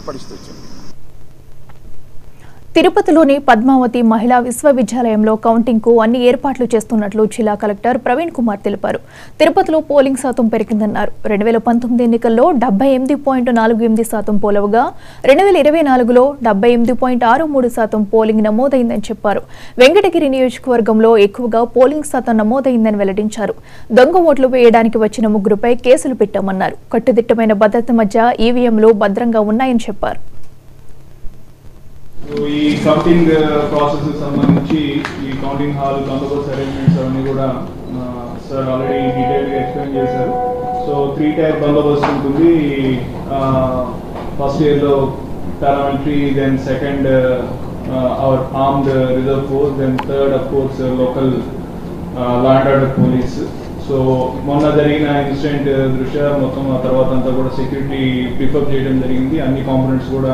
పరిస్థితి వచ్చింది. తిరుపతిలోని పద్మావతి మహిళా విశ్వవిద్యాలయంలో కౌంటింగ్ కు అన్ని ఏర్పాట్లు చేస్తున్నట్లు జిల్లా కలెక్టర్ ప్రవీణ్ కుమార్ తెలిపారు. తిరుపతిలో పోలింగ్ శాతం పెరిగిందన్నారు. 2019 ఎన్నికల్లో 78.48% పోలవగా 2024లో 78.63% పోలింగ్ నమోదైందని చెప్పారు. వెంకటగిరి నియోజకవర్గంలో ఎక్కువగా పోలింగ్ శాతం నమోదైందని వెల్లడించారు. దొంగ ఓట్లు వేయడానికి వచ్చిన ముగ్గురుపై కేసులు పెట్టామన్నారు. కట్టుదిట్టమైన భద్రత మధ్య ఈవీఎంలు భద్రంగా ఉన్నాయని చెప్పారు. ఈ కౌంటింగ్ ప్రాసెస్ సంబంధించి ఈ కౌంటింగ్ హాల్ బందోబస్తు అరేంజ్మెంట్స్ అవన్నీ కూడా సార్ ఆల్రెడీ డీటెయిల్గా ఎక్స్ప్లెయిన్ చేశారు. సో 3 టైర్ బందోబస్తు ఉంటుంది. ఫస్ట్ ఇయర్లో paramilitary, then second our armed reserve force, then third of course local law and order police. So మొన్న జరిగిన ఇన్సిడెంట్ దృష్ట్యా మొత్తం ఆ తర్వాత అంతా కూడా సెక్యూరిటీ ప్రిఫర్ చేయడం జరిగింది. అన్ని కాంపోనెంట్స్ కూడా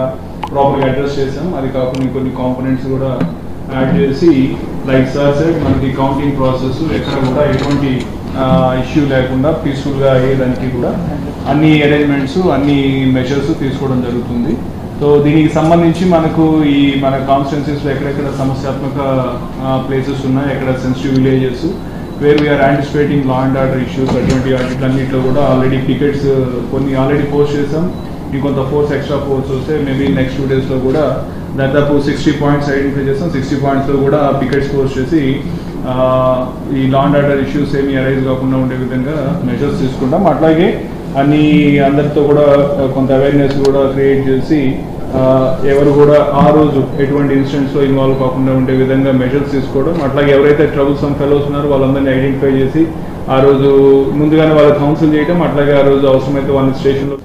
ప్రాపర్గా అడ్రస్ చేసాం. అది కాకుండా కొన్ని కాంపోనెంట్స్ కూడా యాడ్ చేసి లైక్ సార్ సెడ్ మనకి కౌంటింగ్ ప్రాసెస్ ఎక్కడ కూడా ఎటువంటి ఇష్యూ లేకుండా పీస్ఫుల్గా అయ్యేదానికి కూడా అన్ని అరేంజ్మెంట్స్ అన్ని మెజర్స్ తీసుకోవడం జరుగుతుంది. సో దీనికి సంబంధించి మనకు ఈ మన కాన్స్టిట్యున్సీస్లో ఎక్కడెక్కడ సమస్యాత్మక ప్లేసెస్ ఉన్నాయి, ఎక్కడ sensitive villages where we're anticipating law and order issues అటువంటి వాటిలన్నింటిలో కూడా ఆల్రెడీ టికెట్స్ కొన్ని ఆల్రెడీ పోస్ట్ చేసాం. ఇంకొంత ఫోర్స్ ఎక్స్ట్రా ఫోర్స్ వస్తే మేబీ నెక్స్ట్ 2 డేస్లో కూడా దాదాపు 60 పాయింట్స్ ఐడెంటిఫై చేస్తాం. 60 పాయింట్స్లో కూడా టికెట్స్ పోస్ట్ చేసి ఈ లా అండ్ ఆర్డర్ ఇష్యూస్ ఏమీ అరైజ్ కాకుండా ఉండే విధంగా మెజర్స్ తీసుకుంటాం. అట్లాగే అందరితో కూడా కొంత అవేర్నెస్ కూడా క్రియేట్ చేసి ఎవరు కూడా ఆ రోజు ఎటువంటి ఇన్సిడెంట్స్లో ఇన్వాల్వ్ కాకుండా ఉండే విధంగా మెజర్స్ తీసుకోవడం. అట్లాగే ఎవరైతే ట్రబుల్సమ్ ఫెలోస్ ఉన్నారో వాళ్ళందరినీ ఐడెంటిఫై చేసి ఆ రోజు ముందుగానే వాళ్ళకి కౌన్సిల్ చేయడం. అట్లాగే ఆ రోజు అవసరమైతే వాళ్ళని స్టేషన్లో